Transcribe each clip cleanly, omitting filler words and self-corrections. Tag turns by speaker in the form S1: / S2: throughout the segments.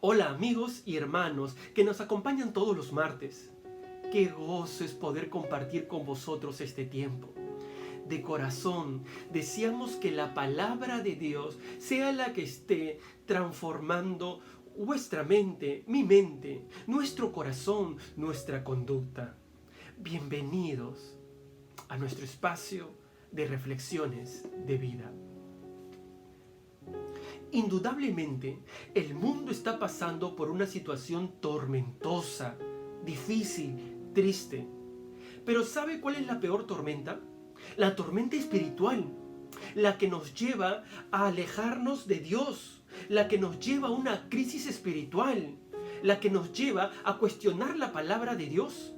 S1: Hola amigos y hermanos que nos acompañan todos los martes. Qué gozo es poder compartir con vosotros este tiempo. De corazón, deseamos que la palabra de Dios sea la que esté transformando vuestra mente, mi mente, nuestro corazón, nuestra conducta. Bienvenidos a nuestro espacio de reflexiones de vida. Indudablemente, el mundo está pasando por una situación tormentosa, difícil, triste. Pero ¿sabe cuál es la peor tormenta? La tormenta espiritual, la que nos lleva a alejarnos de Dios, la que nos lleva a una crisis espiritual, la que nos lleva a cuestionar la palabra de Dios.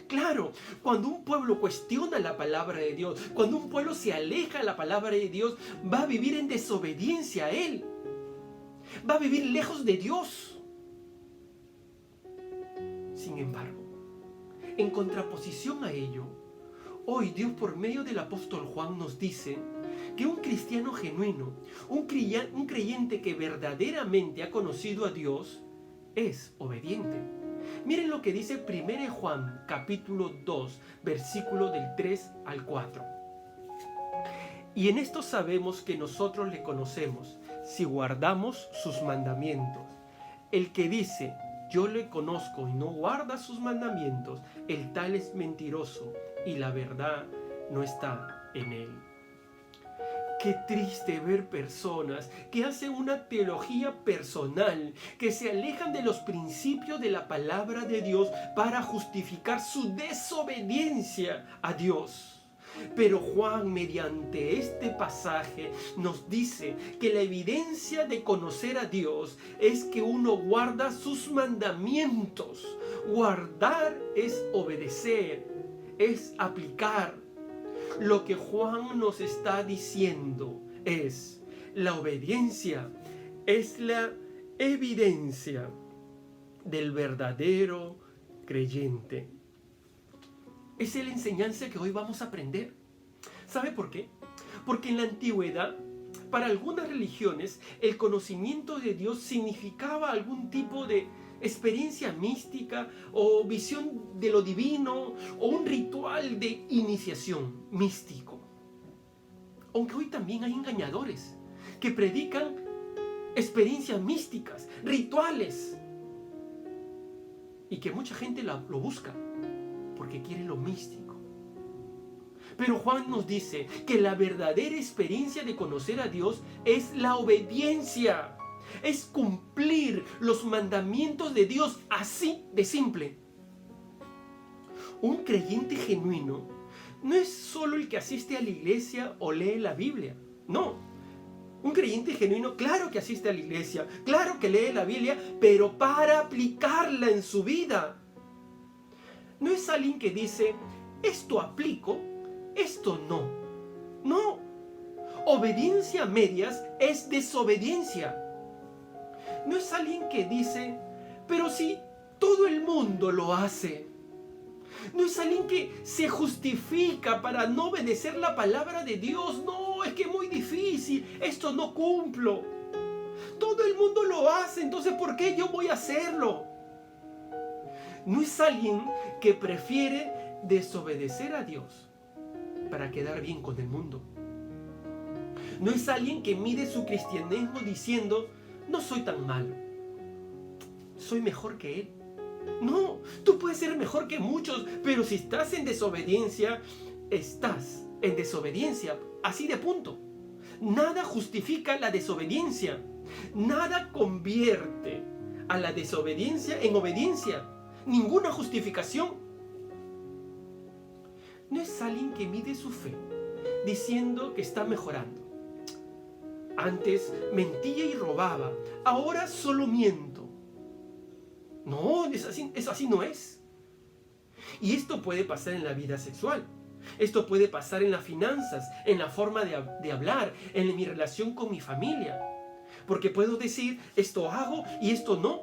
S1: Claro, cuando un pueblo cuestiona la palabra de Dios, cuando un pueblo se aleja de la palabra de Dios, va a vivir en desobediencia a Él. Va a vivir lejos de Dios. Sin embargo, en contraposición a ello, hoy Dios por medio del apóstol Juan nos dice que un cristiano genuino, un creyente que verdaderamente ha conocido a Dios, es obediente. Miren lo que dice 1 Juan capítulo 2, versículo del 3 al 4. Y en esto sabemos que nosotros le conocemos, si guardamos sus mandamientos. El que dice, yo le conozco y no guarda sus mandamientos, el tal es mentiroso y la verdad no está en él. Qué triste ver personas que hacen una teología personal, que se alejan de los principios de la palabra de Dios para justificar su desobediencia a Dios. Pero Juan, mediante este pasaje, nos dice que la evidencia de conocer a Dios es que uno guarda sus mandamientos. Guardar es obedecer, es aplicar. Lo que Juan nos está diciendo es la obediencia, es la evidencia del verdadero creyente. Esa es la enseñanza que hoy vamos a aprender. ¿Sabe por qué? Porque en la antigüedad, para algunas religiones, el conocimiento de Dios significaba algún tipo de experiencia mística o visión de lo divino o un ritual de iniciación místico. Aunque hoy también hay engañadores que predican experiencias místicas, rituales, y que mucha gente lo busca porque quiere lo místico. Pero Juan nos dice que la verdadera experiencia de conocer a Dios es la obediencia. Es cumplir los mandamientos de Dios, así de simple. Un creyente genuino no es solo el que asiste a la iglesia o lee la Biblia. No. Un creyente genuino, claro que asiste a la iglesia, claro que lee la Biblia, pero para aplicarla en su vida. No es alguien que dice, esto aplico, esto no. No. Obediencia a medias es desobediencia. No es alguien que dice, pero si todo el mundo lo hace. No es alguien que se justifica para no obedecer la palabra de Dios. No, es que es muy difícil, esto no cumplo. Todo el mundo lo hace, entonces ¿por qué yo voy a hacerlo? No es alguien que prefiere desobedecer a Dios para quedar bien con el mundo. No es alguien que mide su cristianismo diciendo, no soy tan malo, soy mejor que él. No, tú puedes ser mejor que muchos, pero si estás en desobediencia, estás en desobediencia, así de punto. Nada justifica la desobediencia, nada convierte a la desobediencia en obediencia, ninguna justificación. No es alguien que mide su fe diciendo que está mejorando. Antes mentía y robaba, ahora solo miento. No, eso así no es. Y esto puede pasar en la vida sexual. Esto puede pasar en las finanzas, en la forma de hablar, en mi relación con mi familia. Porque puedo decir, esto hago y esto no.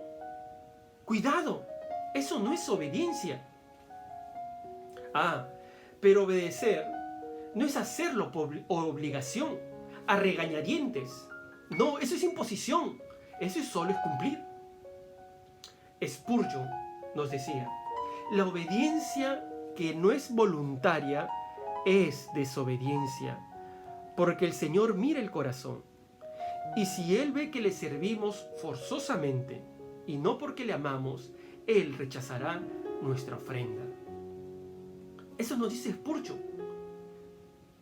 S1: Cuidado, eso no es obediencia. Pero obedecer no es hacerlo por obligación, a regañadientes. No, eso es imposición. Eso solo es cumplir. Spurgeon nos decía, la obediencia que no es voluntaria es desobediencia, porque el Señor mira el corazón. Y si Él ve que le servimos forzosamente y no porque le amamos, Él rechazará nuestra ofrenda. Eso nos dice Spurgeon.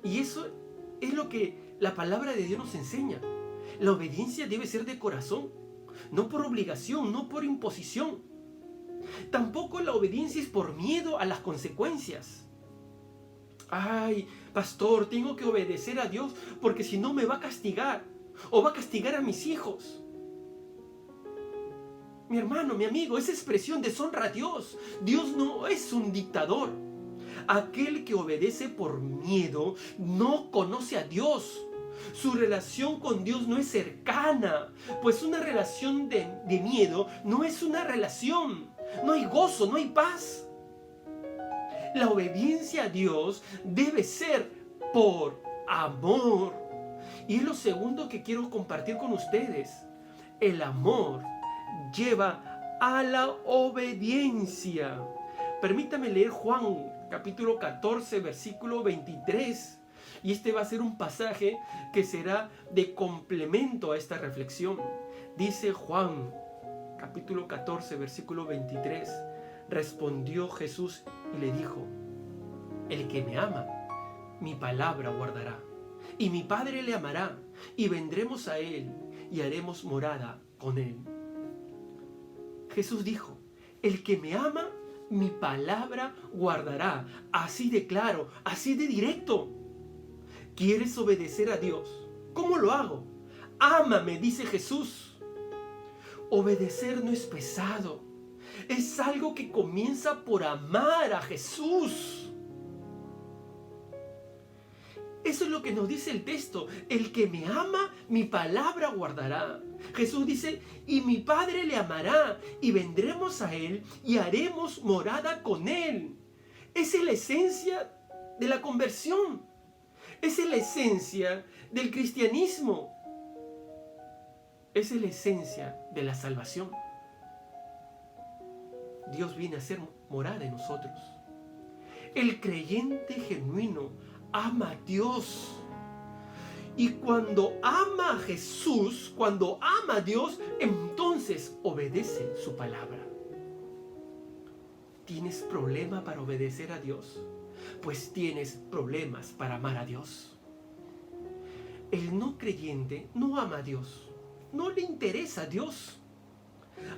S1: Y eso es lo que la palabra de Dios nos enseña. La obediencia debe ser de corazón, no por obligación, no por imposición. Tampoco la obediencia es por miedo a las consecuencias. Ay, pastor, tengo que obedecer a Dios porque si no me va a castigar o va a castigar a mis hijos. Mi hermano, mi amigo, esa expresión deshonra a Dios. Dios no es un dictador. Aquel que obedece por miedo no conoce a Dios. Su relación con Dios no es cercana, pues una relación de miedo no es una relación. No hay gozo, no hay paz. La obediencia a Dios debe ser por amor. Y es lo segundo que quiero compartir con ustedes. El amor lleva a la obediencia. Permítame leer Juan capítulo 14, versículo 23. Y este va a ser un pasaje que será de complemento a esta reflexión. Dice Juan capítulo 14, versículo 23. Respondió Jesús y le dijo, el que me ama, mi palabra guardará. Y mi Padre le amará, y vendremos a él, y haremos morada con él. Jesús dijo, el que me ama, mi palabra guardará. Así de claro, así de directo. ¿Quieres obedecer a Dios? ¿Cómo lo hago? Ámame, dice Jesús. Obedecer no es pesado. Es algo que comienza por amar a Jesús. Eso es lo que nos dice el texto. El que me ama, mi palabra guardará. Jesús dice, y mi Padre le amará, y vendremos a él, y haremos morada con él. Esa es la esencia de la conversión. Esa es la esencia del cristianismo. Esa es la esencia de la salvación. Dios viene a ser morada en nosotros. El creyente genuino ama a Dios. Y cuando ama a Jesús, cuando ama a Dios, entonces obedece su palabra. ¿Tienes problema para obedecer a Dios? Pues tienes problemas para amar a Dios. El no creyente no ama a Dios. No le interesa a Dios.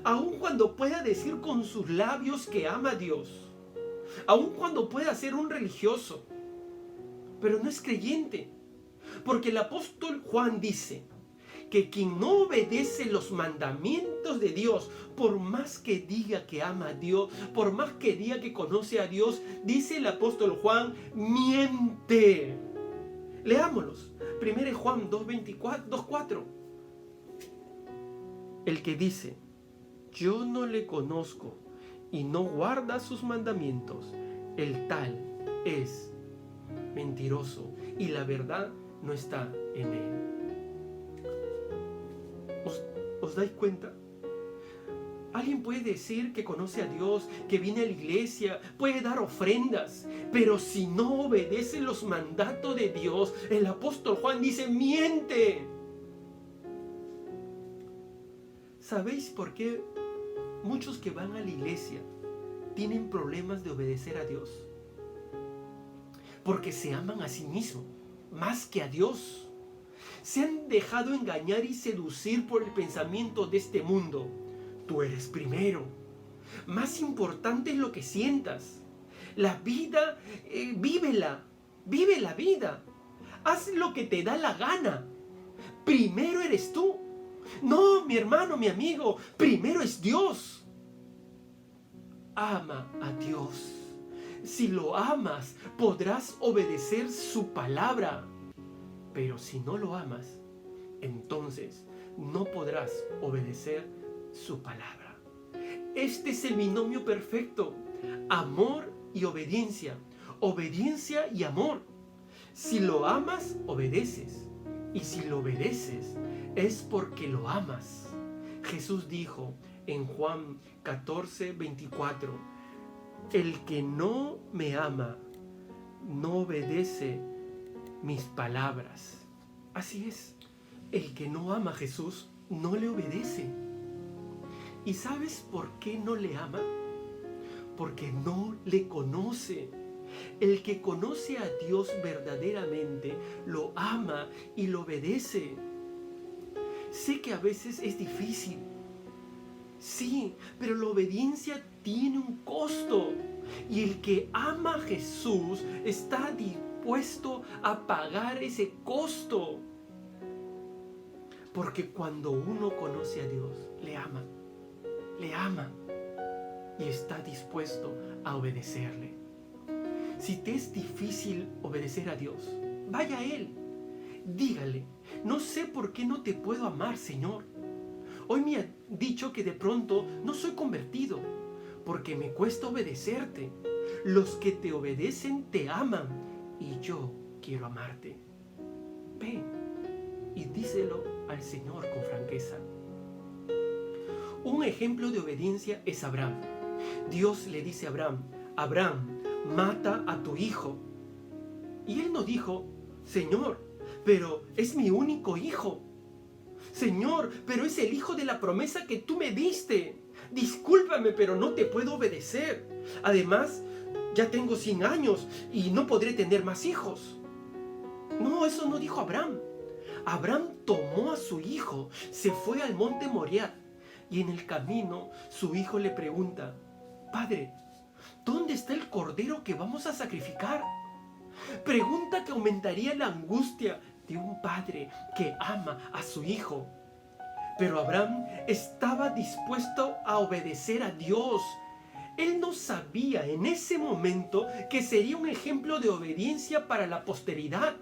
S1: Aun cuando pueda decir con sus labios que ama a Dios. Aun cuando pueda ser un religioso. Pero no es creyente. Porque el apóstol Juan dice que quien no obedece los mandamientos de Dios, por más que diga que ama a Dios, por más que diga que conoce a Dios, dice el apóstol Juan, miente. Leámoslos. 1 Juan 2:4. El que dice, yo no le conozco y no guarda sus mandamientos, el tal es mentiroso y la verdad no está en él. ¿Os dais cuenta? Alguien puede decir que conoce a Dios, que viene a la iglesia, puede dar ofrendas, pero si no obedece los mandatos de Dios, el apóstol Juan dice, miente. ¿Sabéis por qué muchos que van a la iglesia tienen problemas de obedecer a Dios? Porque se aman a sí mismos más que a Dios. Se han dejado engañar y seducir por el pensamiento de este mundo. Tú eres primero. Más importante es lo que sientas. La vida, vívela. Vive la vida. Haz lo que te da la gana. Primero eres tú. No, mi hermano, mi amigo. Primero es Dios. Ama a Dios. Si lo amas, podrás obedecer su palabra. Pero si no lo amas, entonces no podrás obedecer su palabra. Este es el binomio perfecto. Amor y obediencia. Obediencia y amor. Si lo amas, obedeces. Y si lo obedeces, es porque lo amas. Jesús dijo, en Juan 14, 24, el que no me ama, no obedece mis palabras. Así es, el que no ama a Jesús no le obedece. ¿Y sabes por qué no le ama? Porque no le conoce. El que conoce a Dios verdaderamente lo ama y lo obedece. Sé que a veces es difícil. Sí, pero la obediencia tiene un costo. Y el que ama a Jesús está dispuesto a pagar ese costo. Porque cuando uno conoce a Dios, le ama y está dispuesto a obedecerle. Si te es difícil obedecer a Dios, vaya a Él, dígale, no sé por qué no te puedo amar, Señor. Hoy me ha dicho que de pronto no soy convertido, porque me cuesta obedecerte. Los que te obedecen te aman y yo quiero amarte. Ve y díselo al Señor con franqueza. Un ejemplo de obediencia es Abraham. Dios le dice a Abraham, Abraham, mata a tu hijo. Y él no dijo, Señor, pero es mi único hijo. Señor, pero es el hijo de la promesa que tú me diste. Discúlpame, pero no te puedo obedecer. Además, ya tengo 100 años y no podré tener más hijos. No, eso no dijo Abraham. Abraham tomó a su hijo, se fue al monte Moriah y en el camino su hijo le pregunta, Padre, ¿dónde está el cordero que vamos a sacrificar? Pregunta que aumentaría la angustia de un padre que ama a su hijo. Pero Abraham estaba dispuesto a obedecer a Dios. Él no sabía en ese momento que sería un ejemplo de obediencia para la posteridad.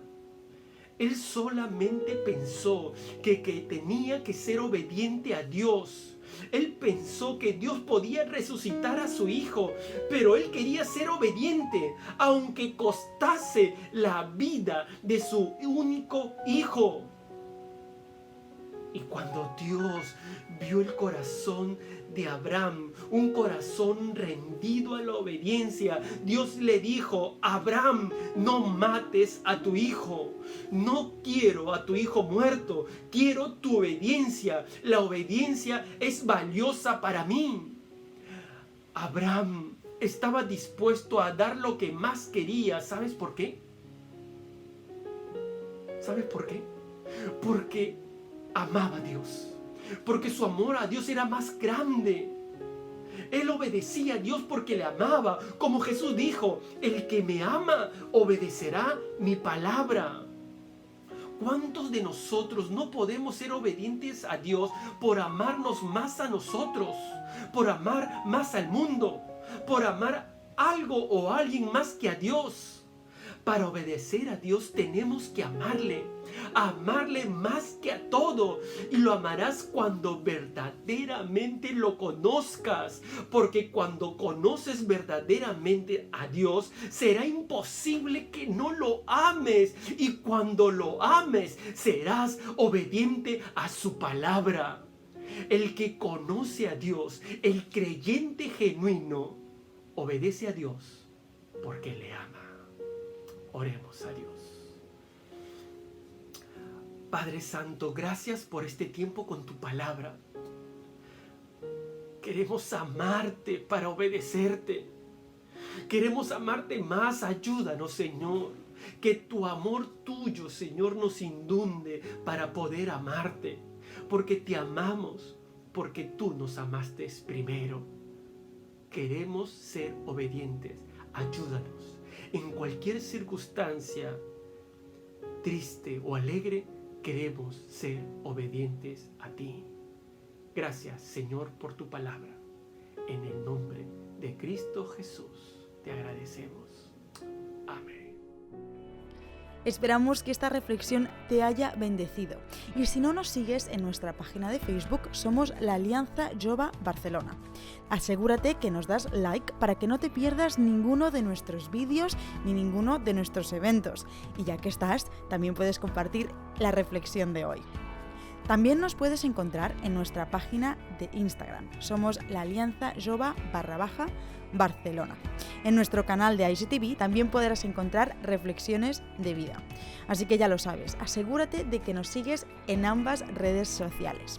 S1: Él solamente pensó que tenía que ser obediente a Dios. Él pensó que Dios podía resucitar a su hijo, pero él quería ser obediente, aunque costase la vida de su único hijo. Y cuando Dios vio el corazón de Abraham, un corazón rendido a la obediencia, Dios le dijo, Abraham, no mates a tu hijo. No quiero a tu hijo muerto, quiero tu obediencia. La obediencia es valiosa para mí. Abraham estaba dispuesto a dar lo que más quería. ¿Sabes por qué? ¿Sabes por qué? Porque amaba a Dios, porque su amor a Dios era más grande. Él obedecía a Dios porque le amaba, como Jesús dijo, el que me ama obedecerá mi palabra. ¿Cuántos de nosotros no podemos ser obedientes a Dios por amarnos más a nosotros, por amar más al mundo, por amar algo o a alguien más que a Dios? Para obedecer a Dios tenemos que amarle más que a todo. Y lo amarás cuando verdaderamente lo conozcas. Porque cuando conoces verdaderamente a Dios, será imposible que no lo ames. Y cuando lo ames, serás obediente a su palabra. El que conoce a Dios, el creyente genuino, obedece a Dios porque le ama. Oremos a Dios. Padre Santo, gracias por este tiempo con tu palabra. Queremos amarte para obedecerte. Queremos amarte más. Ayúdanos, Señor. Que tu amor tuyo, Señor, nos inunde para poder amarte. Porque te amamos, porque tú nos amaste primero. Queremos ser obedientes. Ayúdanos. En cualquier circunstancia, triste o alegre, queremos ser obedientes a ti. Gracias, Señor, por tu palabra. En el nombre de Cristo Jesús, te agradecemos. Amén.
S2: Esperamos que esta reflexión te haya bendecido. Y si no nos sigues en nuestra página de Facebook, somos la Alianza Jova Barcelona. Asegúrate que nos das like para que no te pierdas ninguno de nuestros vídeos ni ninguno de nuestros eventos. Y ya que estás, también puedes compartir la reflexión de hoy. También nos puedes encontrar en nuestra página de Instagram. Somos la Alianza Jove _Barcelona. En nuestro canal de IGTV también podrás encontrar reflexiones de vida. Así que ya lo sabes, asegúrate de que nos sigues en ambas redes sociales.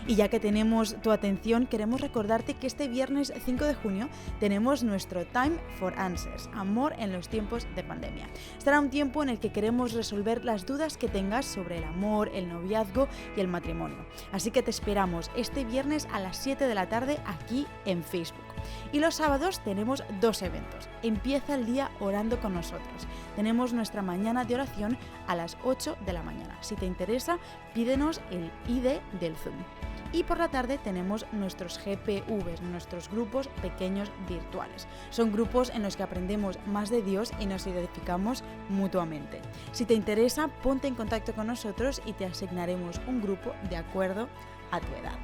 S2: Y ya que tenemos tu atención, queremos recordarte que este viernes 5 de junio tenemos nuestro Time for Answers, amor en los tiempos de pandemia. Será un tiempo en el que queremos resolver las dudas que tengas sobre el amor, el noviazgo y el matrimonio. Así que te esperamos este viernes a las 7 de la tarde aquí en Facebook. Y los sábados tenemos 2 eventos. Empieza el día orando con nosotros. Tenemos nuestra mañana de oración a las 8 de la mañana. Si te interesa, pídenos el ID del Zoom. Y por la tarde tenemos nuestros GPVs, nuestros grupos pequeños virtuales. Son grupos en los que aprendemos más de Dios y nos edificamos mutuamente. Si te interesa, ponte en contacto con nosotros y te asignaremos un grupo de acuerdo a tu edad.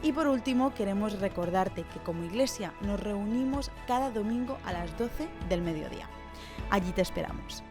S2: Y por último, queremos recordarte que como iglesia nos reunimos cada domingo a las 12 del mediodía. Allí te esperamos.